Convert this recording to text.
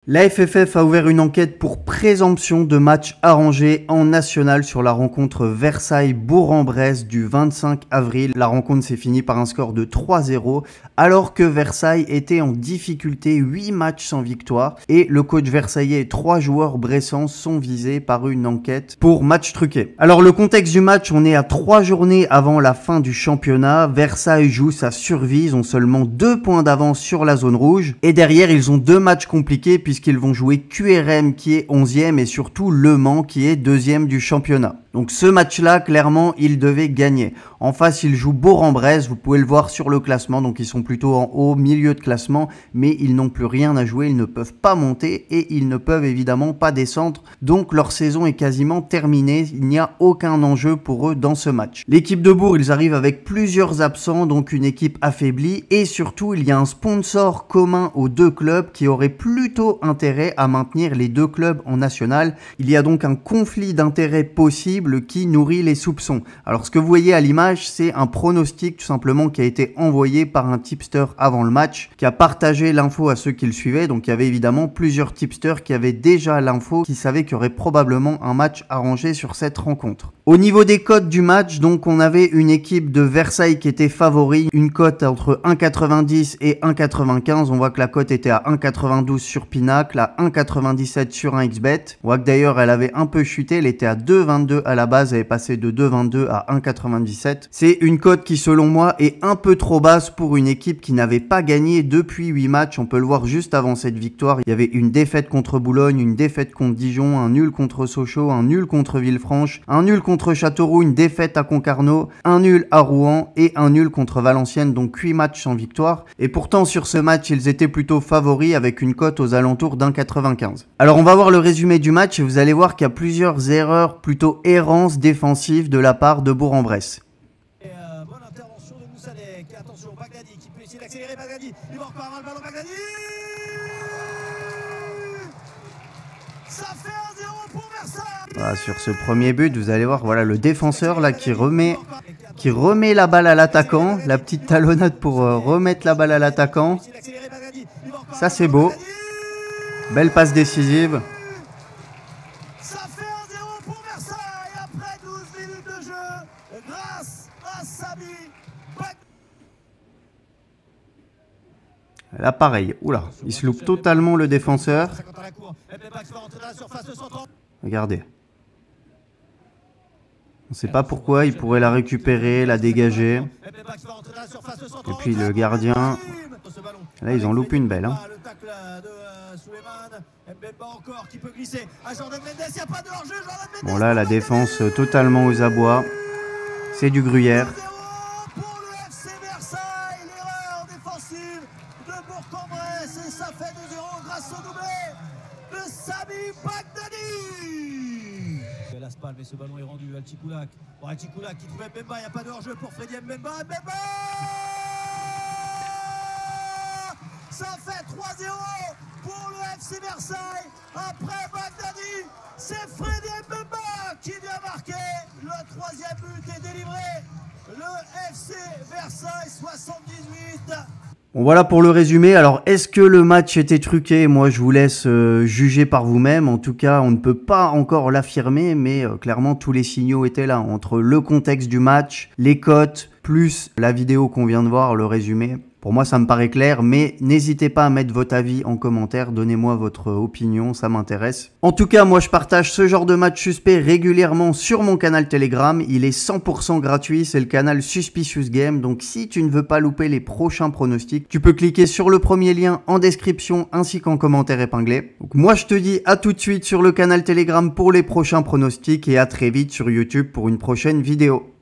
La FFF a ouvert une enquête pour présomption de match arrangé en national sur la rencontre Versailles-Bourg-en-Bresse du 25 avril. La rencontre s'est finie par un score de 3-0 alors que Versailles était en difficulté, 8 matchs sans victoire et le coach versaillais et 3 joueurs bressans sont visés par une enquête pour match truqué. Alors le contexte du match, on est à 3 journées avant la fin du championnat. Versailles joue sa survie, ils ont seulement 2 points d'avance sur la zone rouge et derrière ils ont 2 matchs compliqués puisqu'ils vont jouer QRM qui est 11e et surtout Le Mans qui est 2e du championnat. Donc ce match-là, clairement, ils devaient gagner. En face, ils jouent Bourg-en-Bresse, vous pouvez le voir sur le classement, donc ils sont plutôt en haut, milieu de classement, mais ils n'ont plus rien à jouer, ils ne peuvent pas monter et ils ne peuvent évidemment pas descendre, donc leur saison est quasiment terminée, il n'y a aucun enjeu pour eux dans ce match. L'équipe de Bourg, ils arrivent avec plusieurs absents, donc une équipe affaiblie, et surtout, il y a un sponsor commun aux deux clubs qui aurait plutôt intérêt à maintenir les deux clubs en national. Il y a donc un conflit d'intérêts possible qui nourrit les soupçons. Alors ce que vous voyez à l'image, c'est un pronostic tout simplement qui a été envoyé par un tipster avant le match, qui a partagé l'info à ceux qui le suivaient. Donc il y avait évidemment plusieurs tipsters qui avaient déjà l'info, qui savaient qu'il y aurait probablement un match arrangé sur cette rencontre. Au niveau des cotes du match, donc on avait une équipe de Versailles qui était favori, une cote entre 1,90 et 1,95. On voit que la cote était à 1,92 sur Pinacle, à 1,97 sur 1xBet. On voit que d'ailleurs elle avait un peu chuté, elle était à 2,22 à la base, elle est passée de 2,22 à 1,97. C'est une cote qui selon moi est un peu trop basse pour une équipe qui n'avait pas gagné depuis 8 matchs. On peut le voir juste avant cette victoire, il y avait une défaite contre Boulogne, une défaite contre Dijon, un nul contre Sochaux, un nul contre Villefranche, un nul contre Châteauroux, une défaite à Concarneau, un nul à Rouen et un nul contre Valenciennes, donc 8 matchs sans victoire. Et pourtant sur ce match, ils étaient plutôt favoris avec une cote aux alentours d'1,95. Alors on va voir le résumé du match et vous allez voir qu'il y a plusieurs erreurs, plutôt errances défensives de la part de Bourg-en-Bresse. Bonne intervention de Moussadek. Attention, Bagdadi qui peut essayer d'accélérer. Bagdadi, il va encore avoir le ballon. Bagdadi, ça fait 1-0 pour Versailles. Voilà, sur ce premier but, vous allez voir, voilà le défenseur là qui remet la balle à l'attaquant, la petite talonnade pour remettre la balle à l'attaquant. Ça c'est beau. Belle passe décisive. Ça fait 1-0 pour Versailles après 12 minutes de jeu grâce à Sami. Là pareil, oula, il se loupe totalement le défenseur. Regardez. On ne sait pas pourquoi, il pourrait la récupérer, la dégager. Et puis le gardien, là ils en loupent une belle. Hein. Bon là la défense totalement aux abois. C'est du Gruyère. Et ça fait 2-0 grâce au doublé de Sami Bagdadi. Laspal, mais ce ballon est rendu à Tchikoulak. Bon, Tchikoulak qui trouve Mbemba, il n'y a pas de hors-jeu pour Freddy Mbemba. Mbemba, ça fait 3-0 pour le FC Versailles. Après Bagdadi, c'est Freddy Mbemba qui vient marquer. Le troisième but est délivré. Le FC Versailles 78. Bon voilà pour le résumé. Alors est-ce que le match était truqué? Moi je vous laisse juger par vous-même. En tout cas on ne peut pas encore l'affirmer, mais clairement tous les signaux étaient là. Entre le contexte du match, les cotes, plus la vidéo qu'on vient de voir, le résumé. Pour moi ça me paraît clair, mais n'hésitez pas à mettre votre avis en commentaire, donnez-moi votre opinion, ça m'intéresse. En tout cas, moi je partage ce genre de match suspect régulièrement sur mon canal Telegram, il est 100% gratuit, c'est le canal Suspicious Game, donc si tu ne veux pas louper les prochains pronostics, tu peux cliquer sur le premier lien en description ainsi qu'en commentaire épinglé. Donc moi je te dis à tout de suite sur le canal Telegram pour les prochains pronostics et à très vite sur YouTube pour une prochaine vidéo.